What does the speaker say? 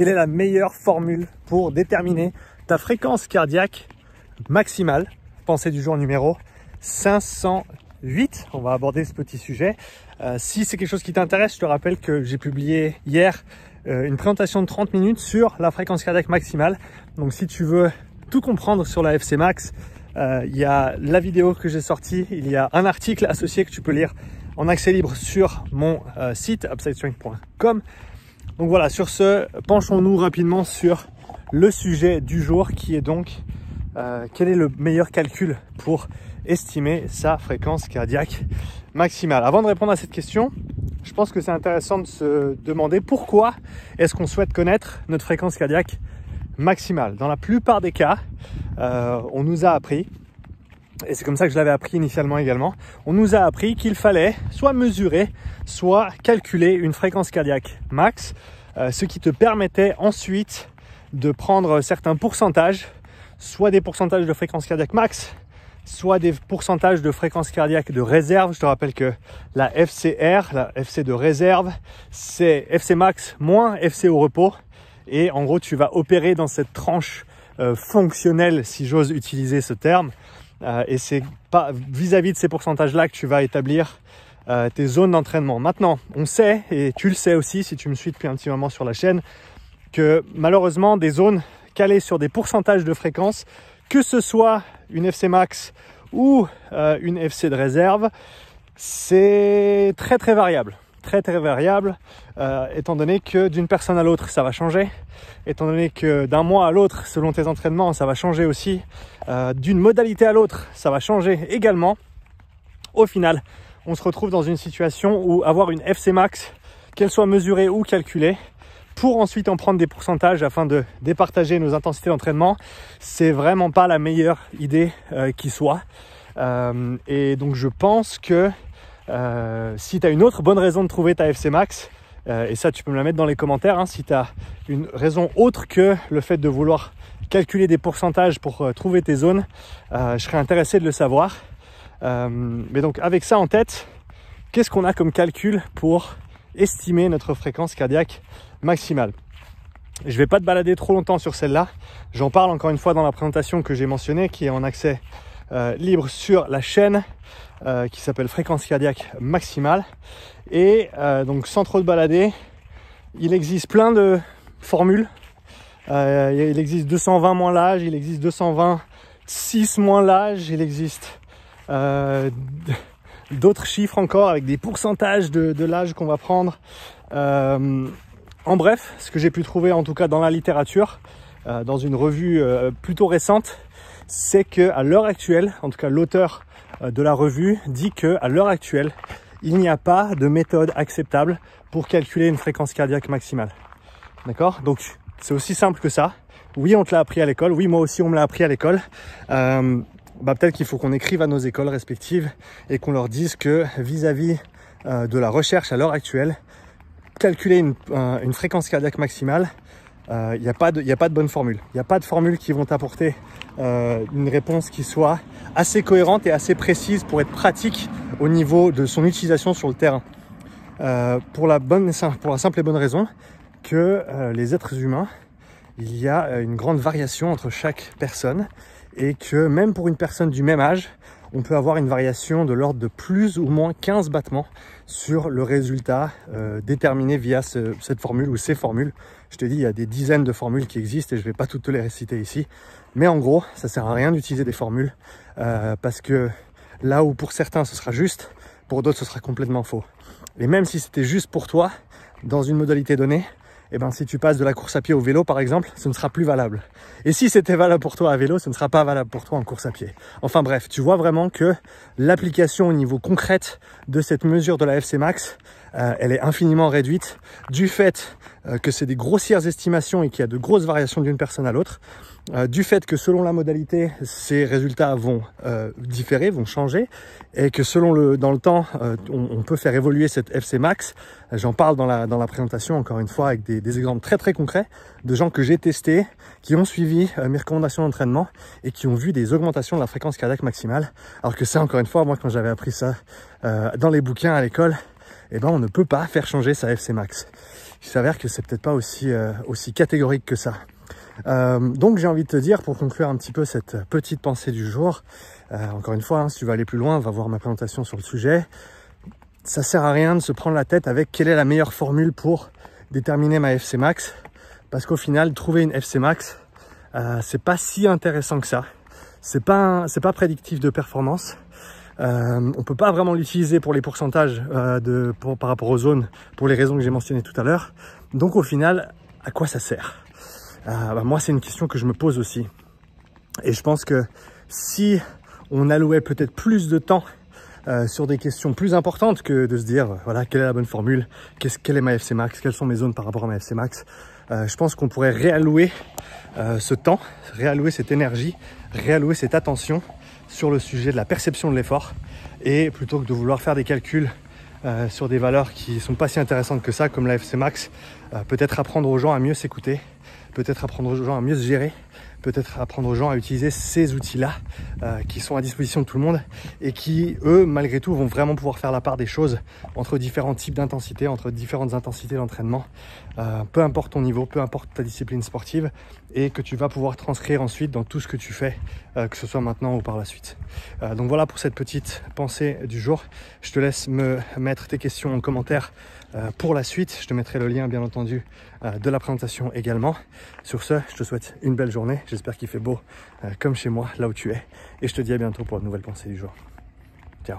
quelle est la meilleure formule pour déterminer ta fréquence cardiaque maximale? Pensée du jour numéro 508. On va aborder ce petit sujet. Si c'est quelque chose qui t'intéresse, je te rappelle que j'ai publié hier une présentation de 30 minutes sur la fréquence cardiaque maximale. Donc si tu veux tout comprendre sur la FC Max, il y a la vidéo que j'ai sortie, il y a un article associé que tu peux lire en accès libre sur mon site upsidestrength.com. Donc voilà, sur ce, penchons-nous rapidement sur le sujet du jour qui est donc quel est le meilleur calcul pour estimer sa fréquence cardiaque maximale. Avant de répondre à cette question, je pense que c'est intéressant de se demander pourquoi est-ce qu'on souhaite connaître notre fréquence cardiaque maximale. Dans la plupart des cas, on nous a appris, et c'est comme ça que je l'avais appris initialement également, on nous a appris qu'il fallait soit mesurer, soit calculer une fréquence cardiaque max, ce qui te permettait ensuite de prendre certains pourcentages, soit des pourcentages de fréquence cardiaque max, soit des pourcentages de fréquence cardiaque de réserve. Je te rappelle que la FCR, la FC de réserve, c'est FC max moins FC au repos. Et en gros, tu vas opérer dans cette tranche fonctionnelle, si j'ose utiliser ce terme. Et c'est pas vis-à-vis de ces pourcentages-là que tu vas établir tes zones d'entraînement. Maintenant, on sait, et tu le sais aussi si tu me suis depuis un petit moment sur la chaîne, que malheureusement, des zones calées sur des pourcentages de fréquence, que ce soit une FC max ou une FC de réserve, c'est très très variable. Très variable, étant donné que d'une personne à l'autre ça va changer, étant donné que d'un mois à l'autre selon tes entraînements ça va changer aussi, d'une modalité à l'autre ça va changer également. Au final on se retrouve dans une situation où avoir une FC max, qu'elle soit mesurée ou calculée, pour ensuite en prendre des pourcentages afin de départager nos intensités d'entraînement, c'est vraiment pas la meilleure idée qui soit. Et donc je pense que si tu as une autre bonne raison de trouver ta FC Max, et ça tu peux me la mettre dans les commentaires, hein, si tu as une raison autre que le fait de vouloir calculer des pourcentages pour trouver tes zones, je serais intéressé de le savoir. Mais donc avec ça en tête, qu'est-ce qu'on a comme calcul pour estimer notre fréquence cardiaque maximale? Je ne vais pas te balader trop longtemps sur celle-là, j'en parle encore une fois dans la présentation que j'ai mentionnée, qui est en accès libre sur la chaîne, qui s'appelle fréquence cardiaque maximale. Et donc sans trop te balader, il existe plein de formules. Il existe 220 moins l'âge, il existe 226 moins l'âge, il existe d'autres chiffres encore avec des pourcentages de l'âge qu'on va prendre. En bref, ce que j'ai pu trouver en tout cas dans la littérature, dans une revue plutôt récente, c'est que à l'heure actuelle, en tout cas l'auteur de la revue dit que à l'heure actuelle, il n'y a pas de méthode acceptable pour calculer une fréquence cardiaque maximale. D'accord? Donc c'est aussi simple que ça. Oui, on te l'a appris à l'école. Oui, moi aussi on me l'a appris à l'école. Peut-être qu'il faut qu'on écrive à nos écoles respectives et qu'on leur dise que vis-à-vis de la recherche à l'heure actuelle, calculer une fréquence cardiaque maximale, il n'y a pas de bonne formule. Il n'y a pas de formule qui vont t'apporter une réponse qui soit assez cohérente et assez précise pour être pratique au niveau de son utilisation sur le terrain. Pour la simple et bonne raison que les êtres humains, il y a une grande variation entre chaque personne et que même pour une personne du même âge, on peut avoir une variation de l'ordre de plus ou moins 15 battements sur le résultat déterminé via cette formule ou ces formules. Je te dis, il y a des dizaines de formules qui existent et je ne vais pas toutes te les réciter ici. Mais en gros, ça ne sert à rien d'utiliser des formules parce que là où pour certains ce sera juste, pour d'autres ce sera complètement faux. Et même si c'était juste pour toi, dans une modalité donnée, eh ben, si tu passes de la course à pied au vélo, par exemple, ce ne sera plus valable. Et si c'était valable pour toi à vélo, ce ne sera pas valable pour toi en course à pied. Enfin bref, tu vois vraiment que l'application au niveau concrète de cette mesure de la FC Max, elle est infiniment réduite du fait que c'est des grossières estimations et qu'il y a de grosses variations d'une personne à l'autre, du fait que selon la modalité, ces résultats vont différer, vont changer, et que dans le temps, on peut faire évoluer cette FC Max. J'en parle dans la présentation, encore une fois, avec des exemples très très concrets de gens que j'ai testés, qui ont suivi mes recommandations d'entraînement et qui ont vu des augmentations de la fréquence cardiaque maximale. Alors que ça, encore une fois, moi quand j'avais appris ça dans les bouquins à l'école, eh ben, on ne peut pas faire changer sa FC Max. il s'avère que c'est peut-être pas aussi catégorique que ça. Donc j'ai envie de te dire, pour conclure un petit peu cette petite pensée du jour, encore une fois, hein, si tu veux aller plus loin, va voir ma présentation sur le sujet. Ça sert à rien de se prendre la tête avec quelle est la meilleure formule pour déterminer ma FC Max, parce qu'au final, trouver une FC Max, c'est pas si intéressant que ça. C'est pas prédictif de performance. On peut pas vraiment l'utiliser pour les pourcentages par rapport aux zones, pour les raisons que j'ai mentionnées tout à l'heure. Donc au final, à quoi ça sert? Moi, c'est une question que je me pose aussi. Et je pense que si on allouait peut-être plus de temps sur des questions plus importantes que de se dire, voilà, quelle est la bonne formule, quelle est ma FC Max, quelles sont mes zones par rapport à ma FC Max, je pense qu'on pourrait réallouer ce temps, réallouer cette énergie, réallouer cette attention sur le sujet de la perception de l'effort, et plutôt que de vouloir faire des calculs sur des valeurs qui ne sont pas si intéressantes que ça, comme la FC Max, peut-être apprendre aux gens à mieux s'écouter, peut-être apprendre aux gens à mieux se gérer, peut-être apprendre aux gens à utiliser ces outils-là qui sont à disposition de tout le monde et qui, eux, malgré tout, vont vraiment pouvoir faire la part des choses entre différents types d'intensité, entre différentes intensités d'entraînement, peu importe ton niveau, peu importe ta discipline sportive, et que tu vas pouvoir transcrire ensuite dans tout ce que tu fais, que ce soit maintenant ou par la suite. Donc voilà pour cette petite pensée du jour. Je te laisse me mettre tes questions en commentaire pour la suite. Je te mettrai le lien, bien entendu, de la présentation également. Sur ce, je te souhaite une belle journée. J'espère qu'il fait beau comme chez moi, là où tu es. Et je te dis à bientôt pour une nouvelle pensée du jour. Ciao.